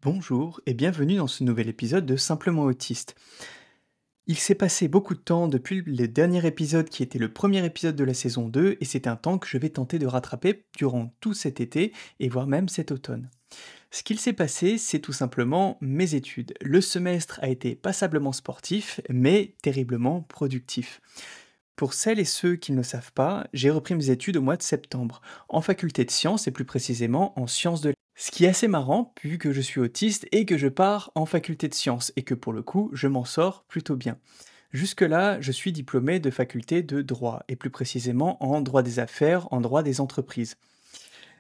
Bonjour et bienvenue dans ce nouvel épisode de Simplement Autiste. Il s'est passé beaucoup de temps depuis le dernier épisode qui était le premier épisode de la saison 2 et c'est un temps que je vais tenter de rattraper durant tout cet été et voire même cet automne. Ce qu'il s'est passé, c'est tout simplement mes études. Le semestre a été passablement sportif mais terriblement productif. Pour celles et ceux qui ne le savent pas, j'ai repris mes études au mois de septembre, en faculté de sciences et plus précisément en sciences de ce qui est assez marrant, vu que je suis autiste et que je pars en faculté de sciences, et que pour le coup, je m'en sors plutôt bien. Jusque-là, je suis diplômé de faculté de droit, et plus précisément en droit des affaires, en droit des entreprises.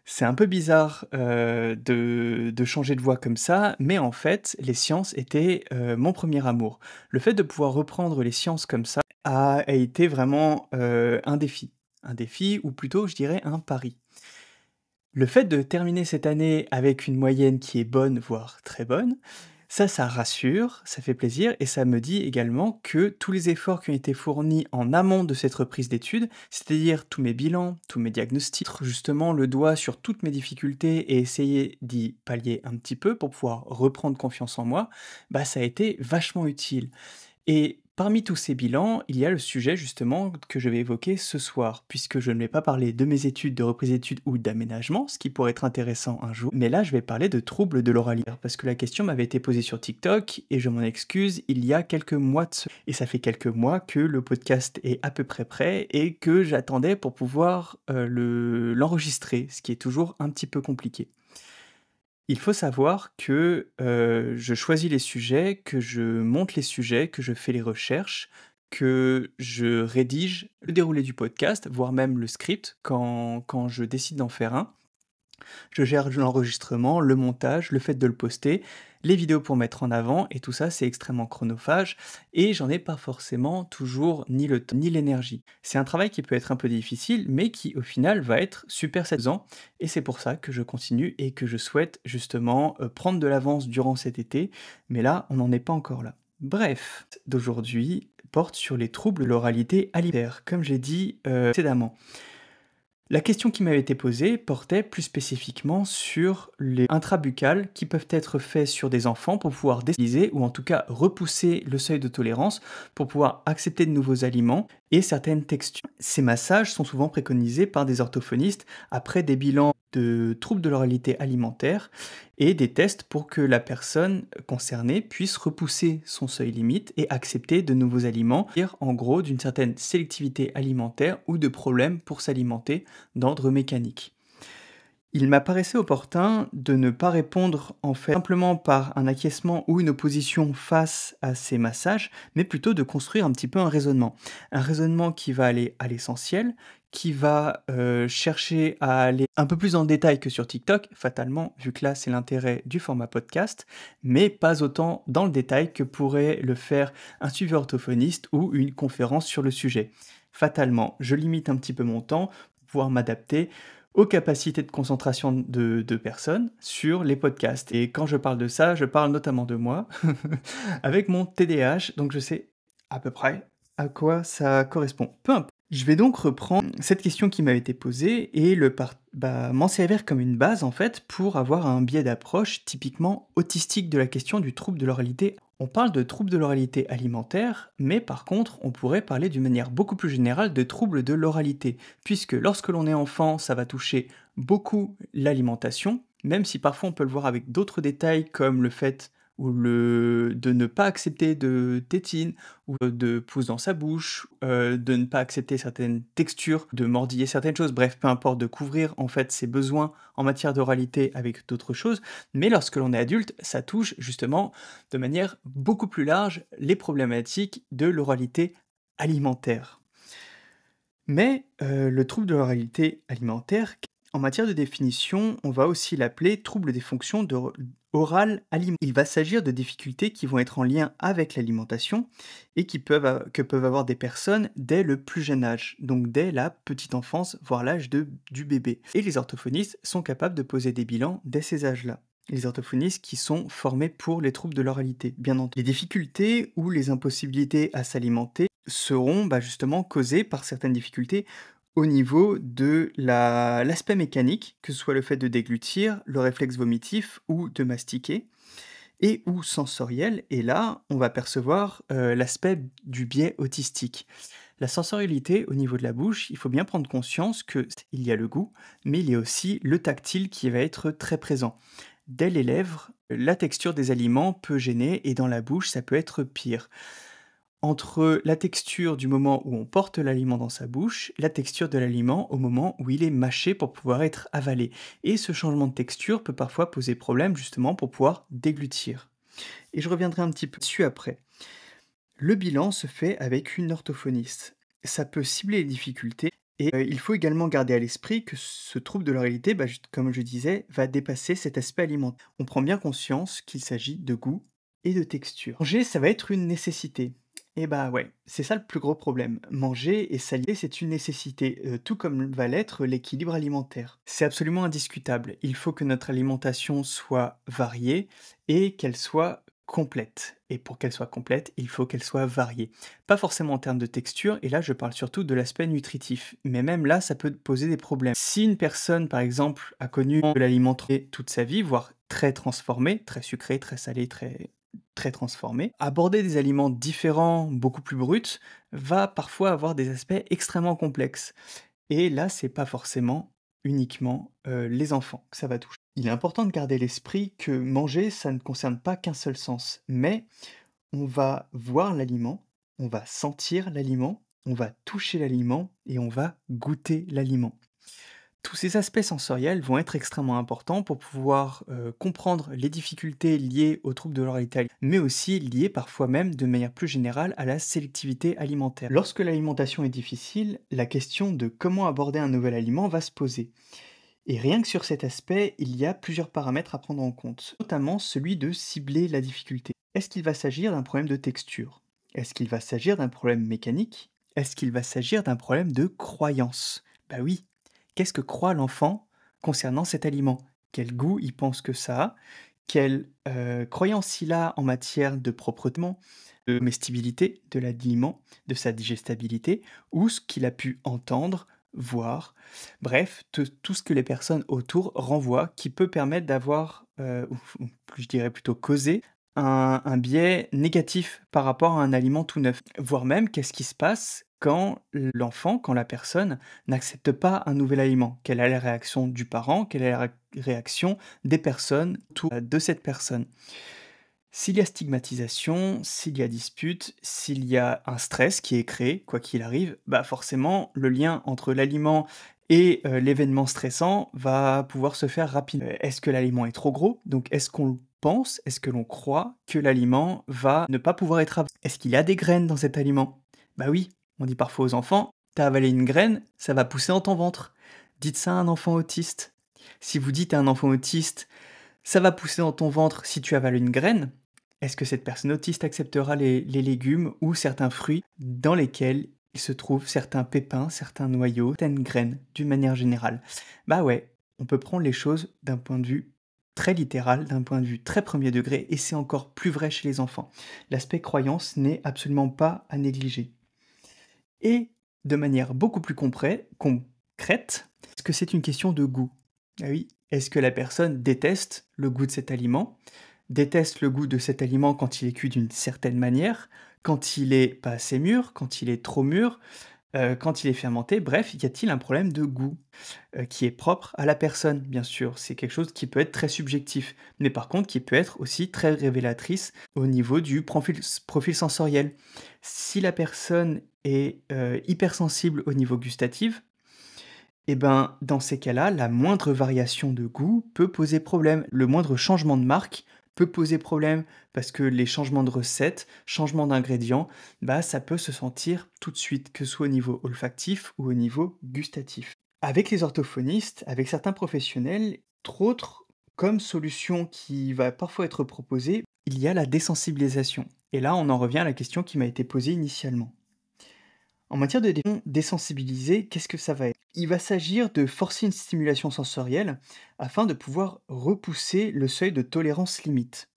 C'est un peu bizarre de changer de voie comme ça, mais en fait, les sciences étaient mon premier amour. Le fait de pouvoir reprendre les sciences comme ça a été vraiment un défi. Un défi, ou plutôt, je dirais, un pari. Le fait de terminer cette année avec une moyenne qui est bonne, voire très bonne, ça rassure, ça fait plaisir et ça me dit également que tous les efforts qui ont été fournis en amont de cette reprise d'études, c'est-à-dire tous mes bilans, tous mes diagnostics, justement le doigt sur toutes mes difficultés et essayer d'y pallier un petit peu pour pouvoir reprendre confiance en moi, bah ça a été vachement utile. Et parmi tous ces bilans, il y a le sujet justement que je vais évoquer ce soir, puisque je ne vais pas parler de mes études, de reprise d'études ou d'aménagement, ce qui pourrait être intéressant un jour, mais là je vais parler de troubles de l'oralité, parce que la question m'avait été posée sur TikTok, et je m'en excuse, il y a quelques mois de et ça fait quelques mois que le podcast est à peu près prêt, et que j'attendais pour pouvoir l'enregistrer, ce qui est toujours un petit peu compliqué. Il faut savoir que, je choisis les sujets, que je monte les sujets, que je fais les recherches, que je rédige le déroulé du podcast, voire même le script quand je décide d'en faire un. Je gère l'enregistrement, le montage, le fait de le poster, les vidéos pour mettre en avant et tout ça, c'est extrêmement chronophage et j'en ai pas forcément toujours ni le temps ni l'énergie. C'est un travail qui peut être un peu difficile, mais qui au final va être super satisfaisant et c'est pour ça que je continue et que je souhaite justement, prendre de l'avance durant cet été, mais là, on n'en est pas encore là. Bref, d'aujourd'hui porte sur les troubles de l'oralité alimentaire, comme j'ai dit, précédemment. La question qui m'avait été posée portait plus spécifiquement sur les intrabuccales qui peuvent être faits sur des enfants pour pouvoir déstabiliser ou en tout cas repousser le seuil de tolérance pour pouvoir accepter de nouveaux aliments et certaines textures. Ces massages sont souvent préconisés par des orthophonistes après des bilans de troubles de l'oralité alimentaire et des tests pour que la personne concernée puisse repousser son seuil limite et accepter de nouveaux aliments, c'est-à-dire en gros d'une certaine sélectivité alimentaire ou de problèmes pour s'alimenter d'ordre mécanique. Il m'apparaissait opportun de ne pas répondre en fait simplement par un acquiescement ou une opposition face à ces massages, mais plutôt de construire un petit peu un raisonnement. Un raisonnement qui va aller à l'essentiel, qui va chercher à aller un peu plus en détail que sur TikTok, fatalement, vu que là c'est l'intérêt du format podcast, mais pas autant dans le détail que pourrait le faire un suivi orthophoniste ou une conférence sur le sujet. Fatalement, je limite un petit peu mon temps pour pouvoir m'adapter aux capacités de concentration de personnes sur les podcasts. Et quand je parle de ça, je parle notamment de moi, avec mon TDAH, donc je sais à peu près à quoi ça correspond. Peu importe. Je vais donc reprendre cette question qui m'avait été posée et m'en servir comme une base en fait pour avoir un biais d'approche typiquement autistique de la question du trouble de l'oralité. On parle de trouble de l'oralité alimentaire, mais par contre, on pourrait parler d'une manière beaucoup plus générale de trouble de l'oralité, puisque lorsque l'on est enfant, ça va toucher beaucoup l'alimentation, même si parfois on peut le voir avec d'autres détails comme le fait de ne pas accepter de tétine ou de pouce dans sa bouche, de ne pas accepter certaines textures, de mordiller certaines choses, bref, peu importe, de couvrir en fait ses besoins en matière d'oralité avec d'autres choses. Mais lorsque l'on est adulte, ça touche justement de manière beaucoup plus large les problématiques de l'oralité alimentaire. Mais le trouble de l'oralité alimentaire, en matière de définition, on va aussi l'appeler trouble des fonctions orales alimentaires. Il va s'agir de difficultés qui vont être en lien avec l'alimentation et que peuvent avoir des personnes dès le plus jeune âge, donc dès la petite enfance, voire l'âge du bébé. Et les orthophonistes sont capables de poser des bilans dès ces âges-là. Les orthophonistes qui sont formés pour les troubles de l'oralité, bien entendu. Les difficultés ou les impossibilités à s'alimenter seront justement causées par certaines difficultés au niveau de l'aspect mécanique, que ce soit le fait de déglutir, le réflexe vomitif ou de mastiquer et ou sensoriel et là, on va percevoir, l'aspect du biais autistique. La sensorialité au niveau de la bouche, il faut bien prendre conscience que il y a le goût, mais il y a aussi le tactile qui va être très présent. Dès les lèvres, la texture des aliments peut gêner et dans la bouche, ça peut être pire. Entre la texture du moment où on porte l'aliment dans sa bouche, la texture de l'aliment au moment où il est mâché pour pouvoir être avalé. Et ce changement de texture peut parfois poser problème justement pour pouvoir déglutir. Et je reviendrai un petit peu dessus après. Le bilan se fait avec une orthophoniste. Ça peut cibler les difficultés et il faut également garder à l'esprit que ce trouble de l'oralité, bah, comme je disais, va dépasser cet aspect alimentaire. On prend bien conscience qu'il s'agit de goût et de texture. Manger, ça va être une nécessité. Et bah ouais, c'est ça le plus gros problème. Manger et s'alimenter, c'est une nécessité, tout comme va l'être l'équilibre alimentaire. C'est absolument indiscutable. Il faut que notre alimentation soit variée et qu'elle soit complète. Et pour qu'elle soit complète, il faut qu'elle soit variée. Pas forcément en termes de texture, et là je parle surtout de l'aspect nutritif. Mais même là, ça peut poser des problèmes. Si une personne, par exemple, a connu de l'alimenter toute sa vie, voire très transformé, très sucré, très salé, très transformé, aborder des aliments différents, beaucoup plus bruts, va parfois avoir des aspects extrêmement complexes. Et là, c'est pas forcément uniquement, les enfants que ça va toucher. Il est important de garder à l'esprit que manger, ça ne concerne pas qu'un seul sens, mais on va voir l'aliment, on va sentir l'aliment, on va toucher l'aliment et on va goûter l'aliment. Tous ces aspects sensoriels vont être extrêmement importants pour pouvoir, comprendre les difficultés liées aux troubles de l'oralité, mais aussi liées parfois même de manière plus générale à la sélectivité alimentaire. Lorsque l'alimentation est difficile, la question de comment aborder un nouvel aliment va se poser. Et rien que sur cet aspect, il y a plusieurs paramètres à prendre en compte, notamment celui de cibler la difficulté. Est-ce qu'il va s'agir d'un problème de texture? Est-ce qu'il va s'agir d'un problème mécanique? Est-ce qu'il va s'agir d'un problème de croyance? Bah oui, qu'est-ce que croit l'enfant concernant cet aliment? Quel goût il pense que ça a? Quelle croyance il a en matière de propreté, de comestibilité de l'aliment, de sa digestibilité, ou ce qu'il a pu entendre, voir, bref, tout ce que les personnes autour renvoient, qui peut permettre d'avoir, ou je dirais plutôt causer, un biais négatif par rapport à un aliment tout neuf. Voire même, qu'est-ce qui se passe quand l'enfant, quand la personne n'accepte pas un nouvel aliment? Quelle est la réaction du parent? Quelle est la réaction des personnes autour de cette personne? S'il y a stigmatisation, s'il y a dispute, s'il y a un stress qui est créé, quoi qu'il arrive, bah forcément le lien entre l'aliment et l'événement stressant va pouvoir se faire rapidement. Est-ce que l'aliment est trop gros? Donc est-ce qu'on pense, est-ce que l'on croit que l'aliment va ne pas pouvoir être avalé? Est-ce qu'il y a des graines dans cet aliment? Bah oui, on dit parfois aux enfants: «Tu avalé une graine, ça va pousser dans ton ventre». Dites ça à un enfant autiste. Si vous dites à un enfant autiste: «Ça va pousser dans ton ventre si tu avales une graine», est-ce que cette personne autiste acceptera les légumes ou certains fruits dans lesquels il se trouve certains pépins, certains noyaux, certaines graines, d'une manière générale? Bah ouais, on peut prendre les choses d'un point de vue très littéral, d'un point de vue très premier degré, et c'est encore plus vrai chez les enfants. L'aspect croyance n'est absolument pas à négliger. Et de manière beaucoup plus concrète, est-ce que c'est une question de goût? Ah oui, est-ce que la personne déteste le goût de cet aliment? Déteste le goût de cet aliment quand il est cuit d'une certaine manière, quand il est pas assez mûr, quand il est trop mûr, quand il est fermenté, bref, y a-t-il un problème de goût? Qui est propre à la personne, bien sûr. C'est quelque chose qui peut être très subjectif, mais par contre qui peut être aussi très révélatrice au niveau du profil sensoriel. Si la personne est, hypersensible au niveau gustatif, et ben, dans ces cas-là, la moindre variation de goût peut poser problème. Le moindre changement de marque peut poser problème parce que les changements de recettes, changements d'ingrédients, bah, ça peut se sentir tout de suite, que ce soit au niveau olfactif ou au niveau gustatif. Avec les orthophonistes, avec certains professionnels, entre autres, comme solution qui va parfois être proposée, il y a la désensibilisation. Et là, on en revient à la question qui m'a été posée initialement. En matière de désensibiliser, qu'est-ce que ça va être? Il va s'agir de forcer une stimulation sensorielle afin de pouvoir repousser le seuil de tolérance limite.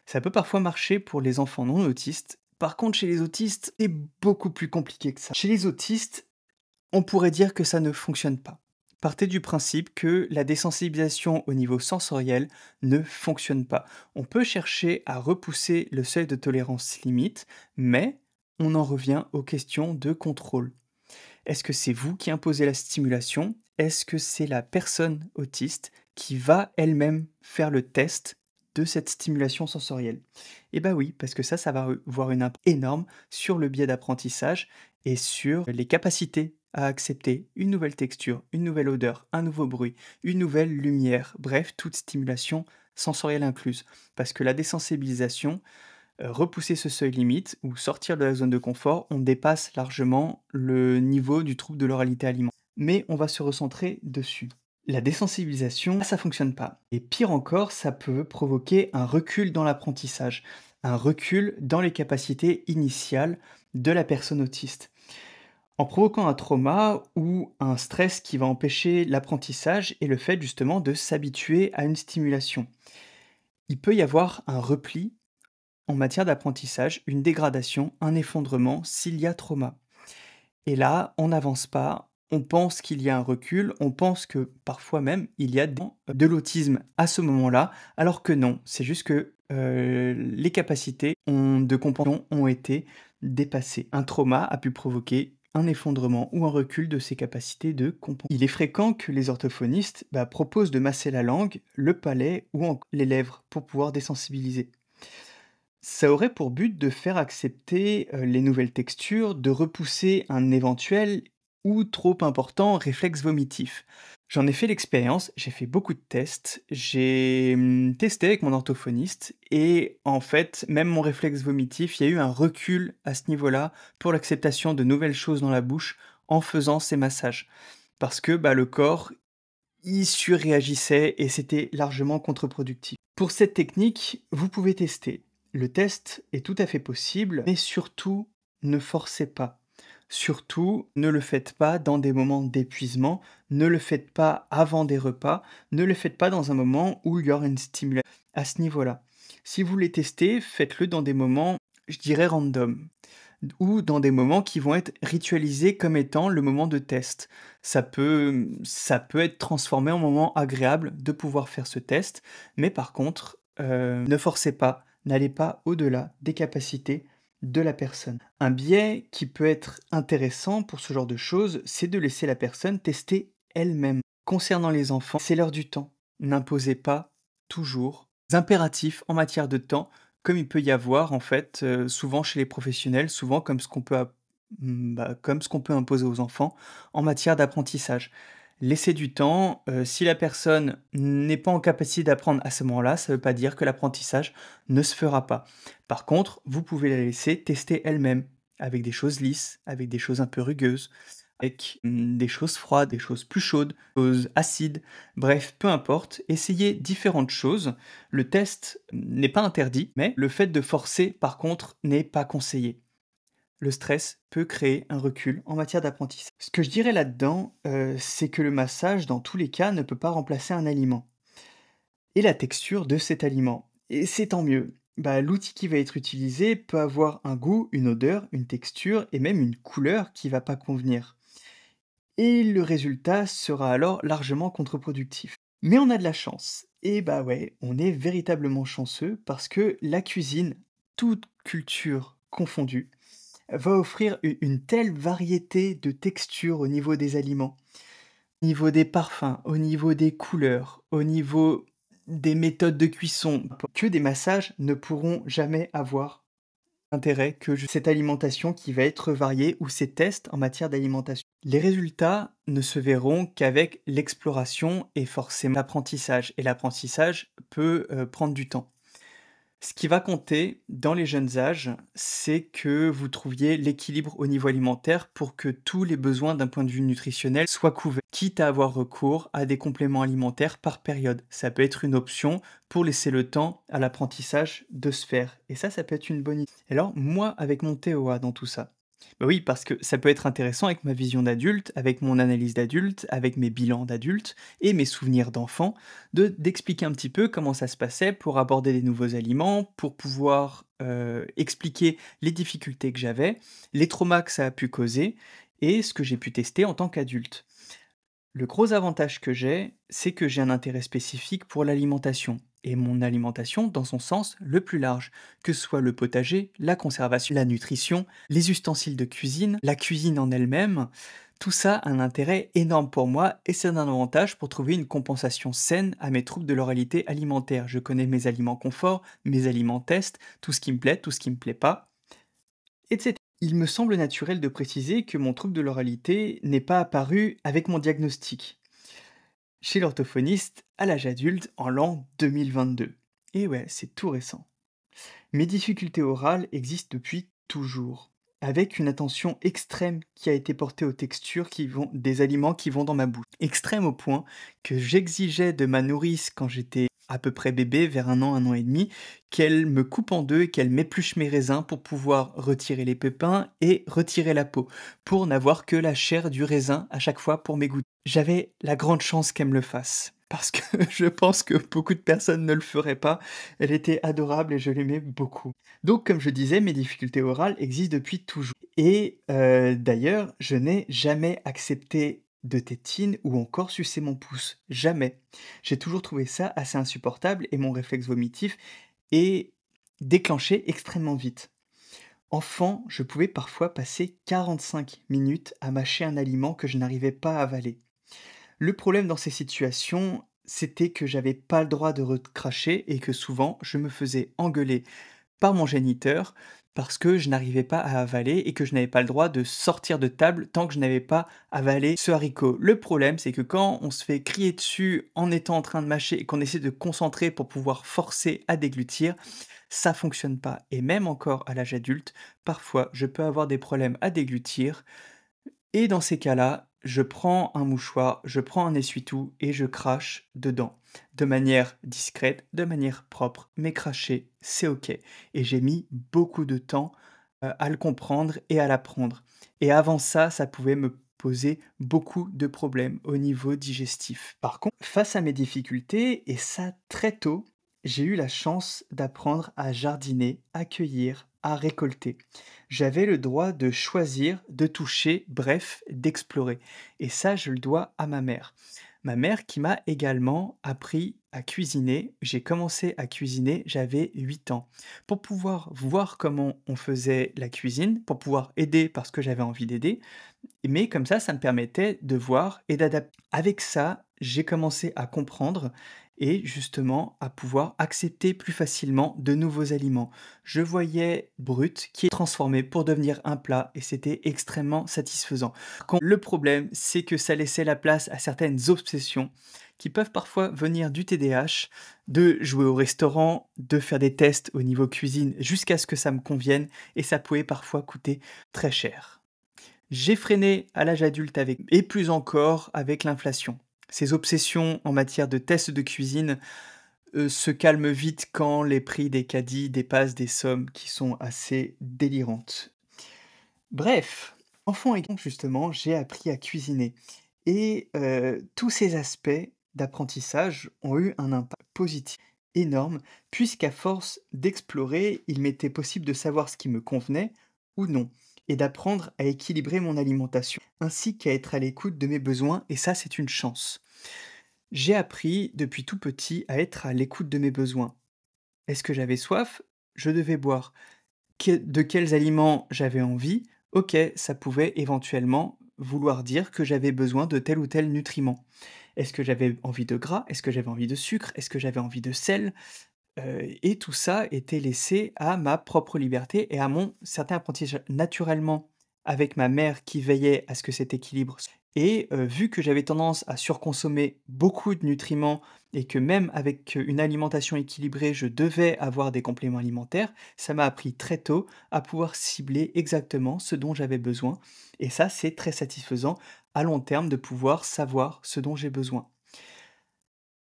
Ça peut parfois marcher pour les enfants non autistes. Par contre, chez les autistes, c'est beaucoup plus compliqué que ça. Chez les autistes, On pourrait dire que ça ne fonctionne pas. Partez du principe que la désensibilisation au niveau sensoriel ne fonctionne pas. On peut chercher à repousser le seuil de tolérance limite, mais on en revient aux questions de contrôle. Est-ce que c'est vous qui imposez la stimulation? Est-ce que c'est la personne autiste qui va elle-même faire le test de cette stimulation sensorielle? Eh bah oui, parce que ça va avoir une impact énorme sur le biais d'apprentissage et sur les capacités à accepter une nouvelle texture, une nouvelle odeur, un nouveau bruit, une nouvelle lumière, bref, toute stimulation sensorielle incluse. Parce que la désensibilisation, repousser ce seuil limite ou sortir de la zone de confort, on dépasse largement le niveau du trouble de l'oralité alimentaire. Mais on va se recentrer dessus. La désensibilisation, ça fonctionne pas. Et pire encore, ça peut provoquer un recul dans l'apprentissage, un recul dans les capacités initiales de la personne autiste. En provoquant un trauma ou un stress qui va empêcher l'apprentissage et le fait justement de s'habituer à une stimulation. Il peut y avoir un repli en matière d'apprentissage, une dégradation, un effondrement s'il y a trauma. Et là, on n'avance pas, on pense qu'il y a un recul, on pense que parfois même il y a de l'autisme à ce moment-là, alors que non, c'est juste que les capacités de compréhension ont été dépassées. Un trauma a pu provoquer un effondrement ou un recul de ses capacités de compréhension. Il est fréquent que les orthophonistes proposent de masser la langue, le palais ou les lèvres pour pouvoir désensibiliser. Ça aurait pour but de faire accepter, les nouvelles textures, de repousser un éventuel ou trop important réflexe vomitif. J'en ai fait l'expérience, j'ai fait beaucoup de tests, j'ai, testé avec mon orthophoniste et en fait, même mon réflexe vomitif, il y a eu un recul à ce niveau-là pour l'acceptation de nouvelles choses dans la bouche en faisant ces massages. Parce que, le corps, il surréagissait et c'était largement contre-productif. Pour cette technique, vous pouvez tester. Le test est tout à fait possible, mais surtout, ne forcez pas. Surtout, ne le faites pas dans des moments d'épuisement, ne le faites pas avant des repas, ne le faites pas dans un moment où il y aura une stimulation à ce niveau-là. Si vous voulez tester, faites-le dans des moments, je dirais random, ou dans des moments qui vont être ritualisés comme étant le moment de test. Ça peut être transformé en moment agréable de pouvoir faire ce test, mais par contre, ne forcez pas, n'allez pas au-delà des capacités de la personne. Un biais qui peut être intéressant pour ce genre de choses, c'est de laisser la personne tester elle-même. Concernant les enfants, c'est l'heure du temps. N'imposez pas toujours impératifs en matière de temps, comme il peut y avoir en fait, souvent chez les professionnels, souvent comme ce qu'on peut imposer aux enfants en matière d'apprentissage. Laisser du temps, si la personne n'est pas en capacité d'apprendre à ce moment-là, ça ne veut pas dire que l'apprentissage ne se fera pas. Par contre, vous pouvez la laisser tester elle-même, avec des choses lisses, avec des choses un peu rugueuses, avec, des choses froides, des choses plus chaudes, des choses acides, bref, peu importe, essayez différentes choses. Le test n'est pas interdit, mais le fait de forcer, par contre, n'est pas conseillé. Le stress peut créer un recul en matière d'apprentissage. Ce que je dirais là-dedans, c'est que le massage, dans tous les cas, ne peut pas remplacer un aliment et la texture de cet aliment. Et c'est tant mieux. L'outil qui va être utilisé peut avoir un goût, une odeur, une texture et même une couleur qui va pas convenir. Et le résultat sera alors largement contre-productif. Mais on a de la chance. Et ouais, on est véritablement chanceux parce que la cuisine, toute culture confondue, va offrir une telle variété de textures au niveau des aliments, au niveau des parfums, au niveau des couleurs, au niveau des méthodes de cuisson, que des massages ne pourront jamais avoir intérêt que cette alimentation qui va être variée ou ces tests en matière d'alimentation. Les résultats ne se verront qu'avec l'exploration et forcément l'apprentissage. Et l'apprentissage peut prendre du temps. Ce qui va compter dans les jeunes âges, c'est que vous trouviez l'équilibre au niveau alimentaire pour que tous les besoins d'un point de vue nutritionnel soient couverts, quitte à avoir recours à des compléments alimentaires par période. Ça peut être une option pour laisser le temps à l'apprentissage de se faire. Et ça peut être une bonne idée. Alors, moi, avec mon TOA dans tout ça, oui, parce que ça peut être intéressant avec ma vision d'adulte, avec mon analyse d'adulte, avec mes bilans d'adulte et mes souvenirs d'enfant, d'expliquer un petit peu comment ça se passait pour aborder des nouveaux aliments, pour pouvoir expliquer les difficultés que j'avais, les traumas que ça a pu causer et ce que j'ai pu tester en tant qu'adulte. Le gros avantage que j'ai, c'est que j'ai un intérêt spécifique pour l'alimentation, et mon alimentation dans son sens le plus large, que ce soit le potager, la conservation, la nutrition, les ustensiles de cuisine, la cuisine en elle-même, tout ça a un intérêt énorme pour moi et c'est un avantage pour trouver une compensation saine à mes troubles de l'oralité alimentaire. Je connais mes aliments confort, mes aliments test, tout ce qui me plaît, tout ce qui me plaît pas, etc. Il me semble naturel de préciser que mon trouble de l'oralité n'est pas apparu avec mon diagnostic chez l'orthophoniste à l'âge adulte en l'an 2022. Et ouais, c'est tout récent. Mes difficultés orales existent depuis toujours, avec une attention extrême qui a été portée aux textures des aliments qui vont dans ma bouche. Extrême au point que j'exigeais de ma nourrice quand j'étais à peu près bébé, vers un an et demi, qu'elle me coupe en deux et qu'elle m'épluche mes raisins pour pouvoir retirer les pépins et retirer la peau, pour n'avoir que la chair du raisin à chaque fois pour mes goûter. J'avais la grande chance qu'elle me le fasse, parce que je pense que beaucoup de personnes ne le feraient pas. Elle était adorable et je l'aimais beaucoup. Donc comme je disais, mes difficultés orales existent depuis toujours et d'ailleurs, je n'ai jamais accepté de tétine ou encore sucer mon pouce, jamais. J'ai toujours trouvé ça assez insupportable et mon réflexe vomitif est déclenché extrêmement vite. Enfant, je pouvais parfois passer 45 minutes à mâcher un aliment que je n'arrivais pas à avaler. Le problème dans ces situations, c'était que j'avais pas le droit de recracher et que souvent je me faisais engueuler par mon géniteur parce que je n'arrivais pas à avaler et que je n'avais pas le droit de sortir de table tant que je n'avais pas avalé ce haricot. Le problème, c'est que quand on se fait crier dessus en étant en train de mâcher et qu'on essaie de concentrer pour pouvoir forcer à déglutir, ça fonctionne pas. Et même encore à l'âge adulte, parfois je peux avoir des problèmes à déglutir et dans ces cas-là, je prends un mouchoir, je prends un essuie-tout et je crache dedans. De manière discrète, de manière propre, mais cracher, c'est OK. Et j'ai mis beaucoup de temps, à le comprendre et à l'apprendre. Et avant ça, ça pouvait me poser beaucoup de problèmes au niveau digestif. Par contre, face à mes difficultés, et ça très tôt, j'ai eu la chance d'apprendre à jardiner, à cueillir, à récolter. J'avais le droit de choisir, de toucher, bref, d'explorer. Et ça, je le dois à ma mère. Ma mère qui m'a également appris à cuisiner. J'ai commencé à cuisiner, j'avais 8 ans. Pour pouvoir voir comment on faisait la cuisine, pour pouvoir aider parce que j'avais envie d'aider, mais comme ça me permettait de voir et d'adapter. Avec ça, j'ai commencé à comprendre et justement à pouvoir accepter plus facilement de nouveaux aliments. Je voyais brut qui est transformé pour devenir un plat et c'était extrêmement satisfaisant. Le problème, c'est que ça laissait la place à certaines obsessions qui peuvent parfois venir du TDAH, de jouer au restaurant, de faire des tests au niveau cuisine jusqu'à ce que ça me convienne et ça pouvait parfois coûter très cher. J'ai freiné à l'âge adulte avec et plus encore avec l'inflation. Ces obsessions en matière de tests de cuisine, se calment vite quand les prix des caddies dépassent des sommes qui sont assez délirantes. Bref, enfant et donc justement, j'ai appris à cuisiner et tous ces aspects d'apprentissage ont eu un impact positif énorme puisqu'à force d'explorer, il m'était possible de savoir ce qui me convenait ou non et d'apprendre à équilibrer mon alimentation, ainsi qu'à être à l'écoute de mes besoins et ça, c'est une chance. J'ai appris depuis tout petit à être à l'écoute de mes besoins. Est-ce que j'avais soif? Je devais boire. De quels aliments j'avais envie? OK, ça pouvait éventuellement vouloir dire que j'avais besoin de tel ou tel nutriment. Est-ce que j'avais envie de gras? Est-ce que j'avais envie de sucre? Est-ce que j'avais envie de sel? Et tout ça était laissé à ma propre liberté et à mon certain apprentissage. Naturellement, avec ma mère qui veillait à ce que cet équilibre et vu que j'avais tendance à surconsommer beaucoup de nutriments et que même avec, une alimentation équilibrée, je devais avoir des compléments alimentaires, ça m'a appris très tôt à pouvoir cibler exactement ce dont j'avais besoin et ça, c'est très satisfaisant à long terme de pouvoir savoir ce dont j'ai besoin.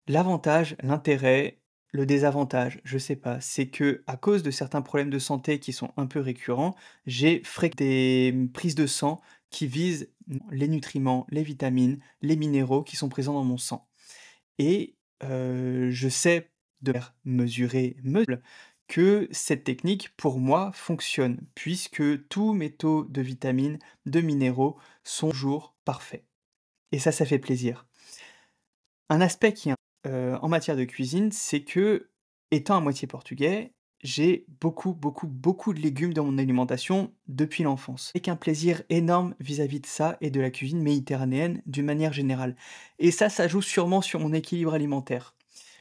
L'avantage, l'intérêt, le désavantage, je sais pas, c'est que à cause de certains problèmes de santé qui sont un peu récurrents, j'ai des prises de sang qui visent les nutriments, les vitamines, les minéraux qui sont présents dans mon sang et je sais de faire mesurer, que cette technique, pour moi, fonctionne puisque tous mes taux de vitamines, de minéraux sont toujours parfaits. Et ça fait plaisir. Un aspect qui est en matière de cuisine, c'est que, étant à moitié portugais, j'ai beaucoup, beaucoup, beaucoup de légumes dans mon alimentation depuis l'enfance. Avec un plaisir énorme vis-à-vis de ça et de la cuisine méditerranéenne d'une manière générale. Et ça joue sûrement sur mon équilibre alimentaire.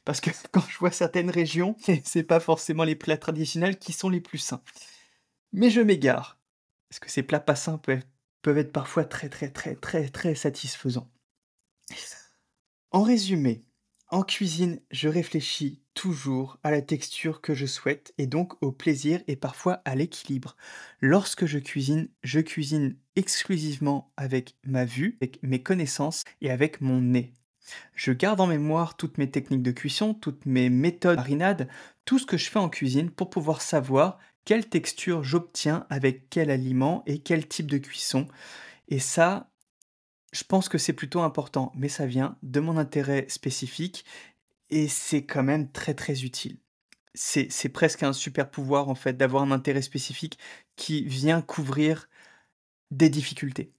Parce que quand je vois certaines régions, c'est pas forcément les plats traditionnels qui sont les plus sains. Mais je m'égare. Parce que ces plats pas sains peuvent être parfois très, très, très, très, très satisfaisants. En résumé, en cuisine, je réfléchis toujours à la texture que je souhaite et donc au plaisir et parfois à l'équilibre. Lorsque je cuisine exclusivement avec ma vue, avec mes connaissances et avec mon nez. Je garde en mémoire toutes mes techniques de cuisson, toutes mes méthodes de marinade, tout ce que je fais en cuisine pour pouvoir savoir quelle texture j'obtiens avec quel aliment et quel type de cuisson. Et ça, je pense que c'est plutôt important, mais ça vient de mon intérêt spécifique et c'est quand même très, très utile. C'est presque un super pouvoir, en fait, d'avoir un intérêt spécifique qui vient couvrir des difficultés.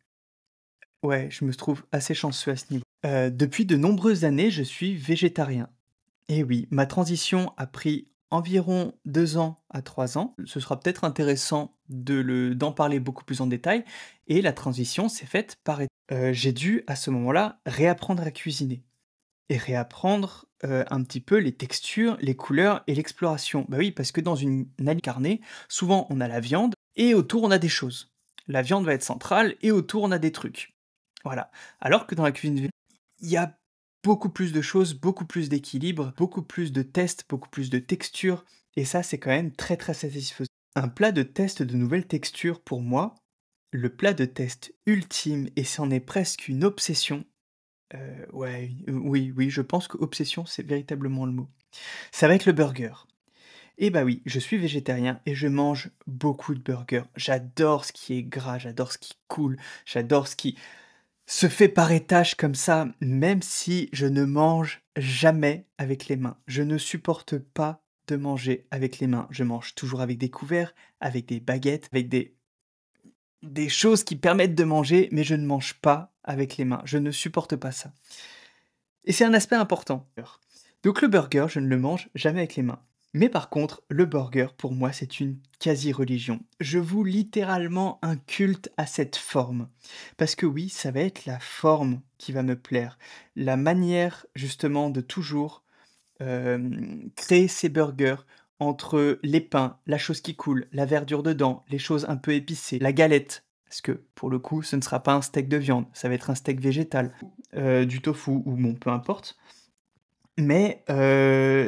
Ouais, je me trouve assez chanceux à ce niveau. Depuis de nombreuses années, je suis végétarien. Et oui, ma transition a pris environ 2 ans à 3 ans. Ce sera peut-être intéressant d'en parler beaucoup plus en détail et la transition s'est faite par j'ai dû à ce moment-là réapprendre à cuisiner et réapprendre, un petit peu les textures, les couleurs et l'exploration. Bah oui, parce que dans une assiette carnée, souvent on a la viande et autour on a des choses. La viande va être centrale et autour on a des trucs. Voilà. Alors que dans la cuisine il y a beaucoup plus de choses, beaucoup plus d'équilibre, beaucoup plus de tests, beaucoup plus de textures et ça, c'est quand même très, très satisfaisant. Un plat de test de nouvelles textures pour moi, le plat de test ultime et c'en est presque une obsession, ouais, oui, oui, je pense qu'obsession, c'est véritablement le mot. Ça va être le burger. Et bah oui, je suis végétarien et je mange beaucoup de burgers. J'adore ce qui est gras, j'adore ce qui coule, j'adore ce qui se fait par étages comme ça, même si je ne mange jamais avec les mains. Je ne supporte pas de manger avec les mains. Je mange toujours avec des couverts, avec des baguettes, avec des choses qui permettent de manger, mais je ne mange pas avec les mains. Je ne supporte pas ça. Et c'est un aspect important. Donc le burger, je ne le mange jamais avec les mains. Mais par contre, le burger, pour moi, c'est une quasi-religion. Je voue littéralement un culte à cette forme. Parce que oui, ça va être la forme qui va me plaire. La manière, justement, de toujours créer ces burgers entre les pains, la chose qui coule, la verdure dedans, les choses un peu épicées, la galette. Parce que, pour le coup, ce ne sera pas un steak de viande, ça va être un steak végétal, du tofu ou bon, peu importe. Mais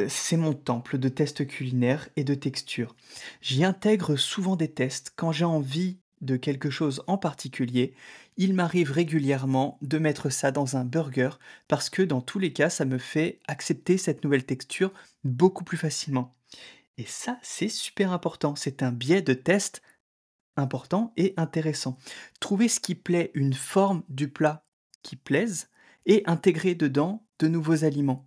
c'est mon temple de tests culinaires et de textures. J'y intègre souvent des tests quand j'ai envie de quelque chose en particulier. Il m'arrive régulièrement de mettre ça dans un burger parce que dans tous les cas, ça me fait accepter cette nouvelle texture beaucoup plus facilement. Et ça, c'est super important. C'est un biais de test important et intéressant. Trouver ce qui plaît, une forme du plat qui plaise et intégrer dedans de nouveaux aliments.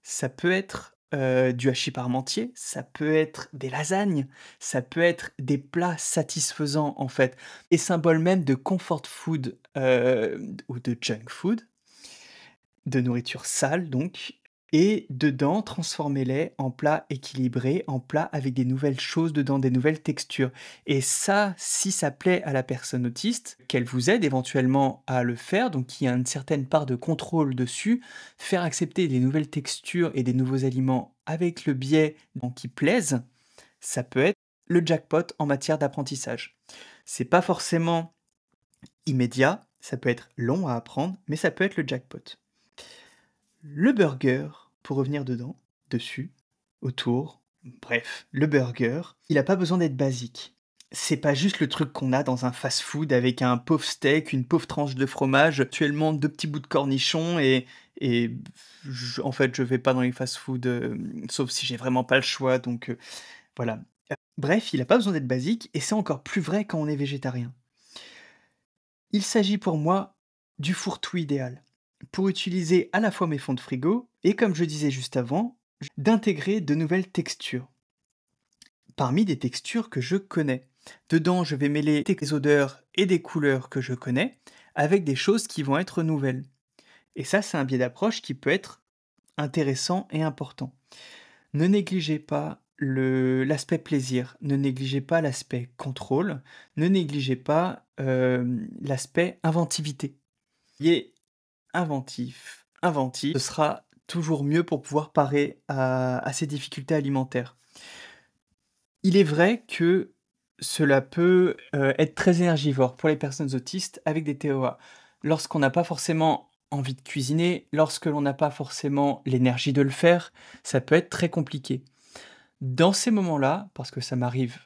Ça peut être, du hachis parmentier, ça peut être des lasagnes, ça peut être des plats satisfaisants, en fait et symbole même de comfort food, ou de junk food, de nourriture sale donc et dedans, transformez-les en plats équilibrés, en plats avec des nouvelles choses dedans, des nouvelles textures et ça, si ça plaît à la personne autiste, qu'elle vous aide éventuellement à le faire, donc il y a une certaine part de contrôle dessus, faire accepter des nouvelles textures et des nouveaux aliments avec le biais donc qui plaisent, ça peut être le jackpot en matière d'apprentissage. C'est pas forcément immédiat, ça peut être long à apprendre, mais ça peut être le jackpot. Le burger, pour revenir dessus, autour, bref, le burger, il a pas besoin d'être basique. C'est pas juste le truc qu'on a dans un fast-food avec un pauvre steak, une pauvre tranche de fromage, actuellement 2 petits bouts de cornichon et en fait, je vais pas dans les fast-food, sauf si j'ai vraiment pas le choix donc voilà. Bref, il a pas besoin d'être basique et c'est encore plus vrai quand on est végétarien. Il s'agit pour moi du fourre-tout idéal, pour utiliser à la fois mes fonds de frigo et comme je disais juste avant, d'intégrer de nouvelles textures. Parmi des textures que je connais. Dedans, je vais mêler des odeurs et des couleurs que je connais avec des choses qui vont être nouvelles. Et ça, c'est un biais d'approche qui peut être intéressant et important. Ne négligez pas l'aspect plaisir, ne négligez pas l'aspect contrôle, ne négligez pas l'aspect inventivité. Soyez inventif, ce sera toujours mieux pour pouvoir parer à ces difficultés alimentaires. Il est vrai que cela peut être très énergivore pour les personnes autistes avec des TOA. Lorsqu'on n'a pas forcément envie de cuisiner, lorsque l'on n'a pas forcément l'énergie de le faire, ça peut être très compliqué. Dans ces moments-là, parce que ça m'arrive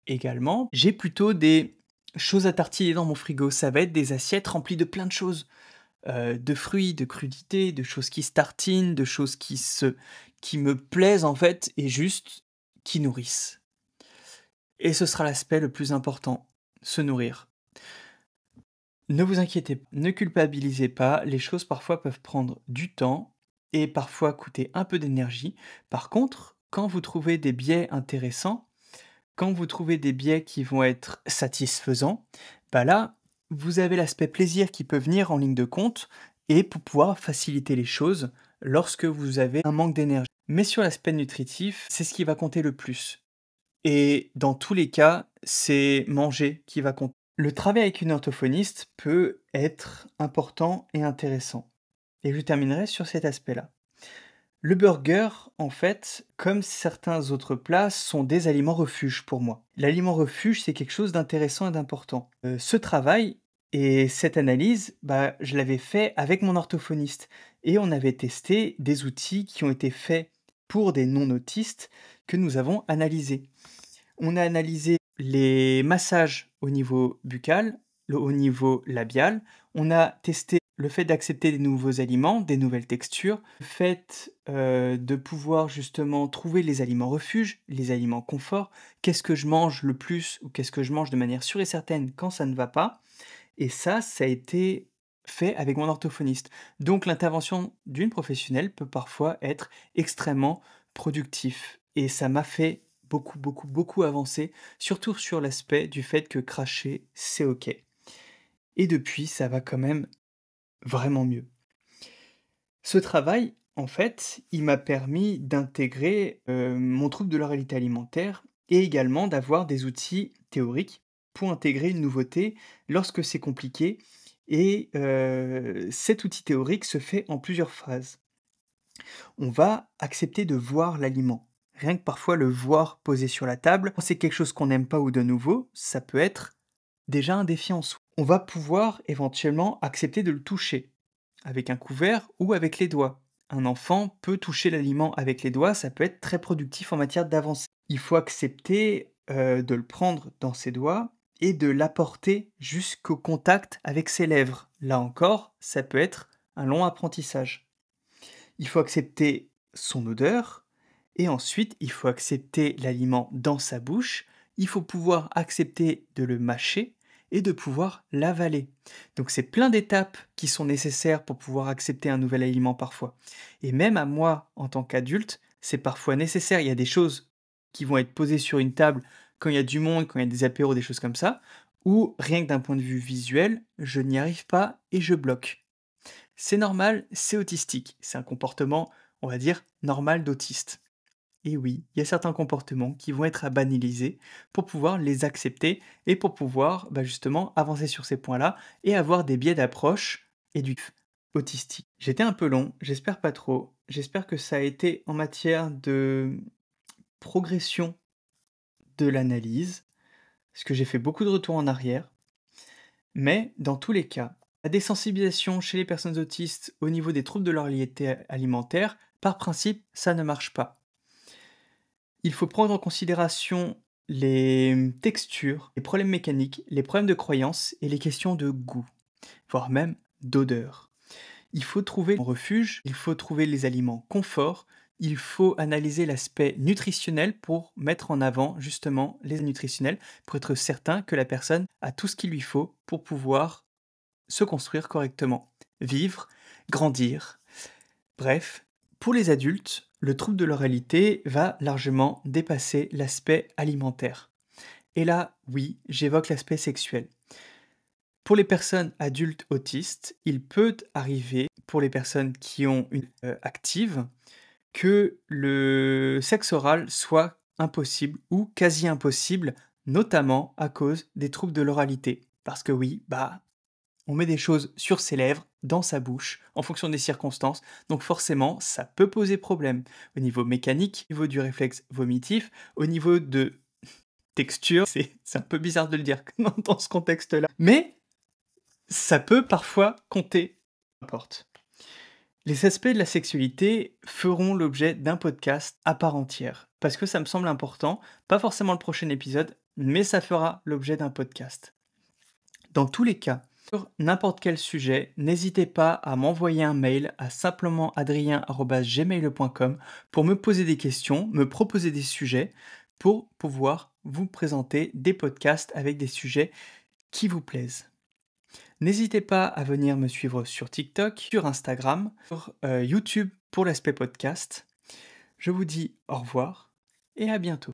également, j'ai plutôt des choses à tartiner dans mon frigo. Ça va être des assiettes remplies de plein de choses, de fruits, de crudités, de choses qui se tartinent, de choses qui me plaisent en fait et juste qui nourrissent. Et ce sera l'aspect le plus important, se nourrir. Ne vous inquiétez pas, ne culpabilisez pas, les choses parfois peuvent prendre du temps et parfois coûter un peu d'énergie. Par contre, quand vous trouvez des biais intéressants, quand vous trouvez des biais qui vont être satisfaisants, bah là, vous avez l'aspect plaisir qui peut venir en ligne de compte et pour pouvoir faciliter les choses lorsque vous avez un manque d'énergie. Mais sur l'aspect nutritif, c'est ce qui va compter le plus. Et dans tous les cas, c'est manger qui va compter. Le travail avec une orthophoniste peut être important et intéressant. Et je terminerai sur cet aspect-là. Le burger, en fait, comme certains autres plats, sont des aliments refuges pour moi. L'aliment refuge, c'est quelque chose d'intéressant et d'important. Ce travail et cette analyse, bah, je l'avais fait avec mon orthophoniste et on avait testé des outils qui ont été faits pour des non-autistes que nous avons analysés. On a analysé les massages au niveau buccal, au niveau labial. On a testé le fait d'accepter des nouveaux aliments, des nouvelles textures, le fait de pouvoir justement trouver les aliments refuges, les aliments confort. Qu'est-ce que je mange le plus ou qu'est-ce que je mange de manière sûre et certaine quand ça ne va pas. Et ça a été fait avec mon orthophoniste. Donc l'intervention d'une professionnelle peut parfois être extrêmement productif. Et ça m'a fait beaucoup, beaucoup, beaucoup avancer, surtout sur l'aspect du fait que cracher, c'est OK. Et depuis, ça va quand même vraiment mieux. Ce travail, en fait, il m'a permis d'intégrer mon trouble de l'oralité alimentaire et également d'avoir des outils théoriques pour intégrer une nouveauté lorsque c'est compliqué. Et cet outil théorique se fait en plusieurs phases. On va accepter de voir l'aliment. Rien que parfois le voir posé sur la table, quand c'est quelque chose qu'on n'aime pas ou de nouveau, ça peut être déjà un défi en soi. On va pouvoir éventuellement accepter de le toucher, avec un couvert ou avec les doigts. Un enfant peut toucher l'aliment avec les doigts, ça peut être très productif en matière d'avancée. Il faut accepter de le prendre dans ses doigts et de l'apporter jusqu'au contact avec ses lèvres. Là encore, ça peut être un long apprentissage. Il faut accepter son odeur et ensuite il faut accepter l'aliment dans sa bouche. Il faut pouvoir accepter de le mâcher et de pouvoir l'avaler. Donc c'est plein d'étapes qui sont nécessaires pour pouvoir accepter un nouvel aliment parfois. Et même à moi, en tant qu'adulte, c'est parfois nécessaire. Il y a des choses qui vont être posées sur une table quand il y a du monde, quand il y a des apéros, des choses comme ça, ou rien que d'un point de vue visuel, je n'y arrive pas et je bloque. C'est normal, c'est autistique. C'est un comportement, on va dire, normal d'autiste. Et oui, il y a certains comportements qui vont être à banaliser pour pouvoir les accepter et pour pouvoir justement avancer sur ces points-là et avoir des biais d'approche autistique. J'étais un peu long, j'espère pas trop. J'espère que ça a été en matière de progression de l'analyse, parce que j'ai fait beaucoup de retours en arrière. Mais dans tous les cas, la désensibilisation chez les personnes autistes au niveau des troubles de l'oralité alimentaire, par principe, ça ne marche pas. Il faut prendre en considération les textures, les problèmes mécaniques, les problèmes de croyance et les questions de goût, voire même d'odeur. Il faut trouver un refuge, il faut trouver les aliments confort, il faut analyser l'aspect nutritionnel pour mettre en avant justement les nutritionnels, pour être certain que la personne a tout ce qu'il lui faut pour pouvoir se construire correctement, vivre, grandir. Bref, pour les adultes, le trouble de l'oralité va largement dépasser l'aspect alimentaire. Et là, oui, j'évoque l'aspect sexuel. Pour les personnes adultes autistes, il peut arriver, pour les personnes qui ont une active, que le sexe oral soit impossible ou quasi impossible, notamment à cause des troubles de l'oralité. Parce que oui, on met des choses sur ses lèvres, dans sa bouche, en fonction des circonstances, donc forcément, ça peut poser problème. Au niveau mécanique, au niveau du réflexe vomitif, au niveau de texture, c'est un peu bizarre de le dire dans ce contexte-là, mais ça peut parfois compter, peu importe. Les aspects de la sexualité feront l'objet d'un podcast à part entière, parce que ça me semble important, pas forcément le prochain épisode, mais ça fera l'objet d'un podcast. Dans tous les cas, sur n'importe quel sujet, n'hésitez pas à m'envoyer un mail à simplementadrien@gmail.com pour me poser des questions, me proposer des sujets, pour pouvoir vous présenter des podcasts avec des sujets qui vous plaisent. N'hésitez pas à venir me suivre sur TikTok, sur Instagram, sur YouTube pour l'aspect podcast. Je vous dis au revoir et à bientôt.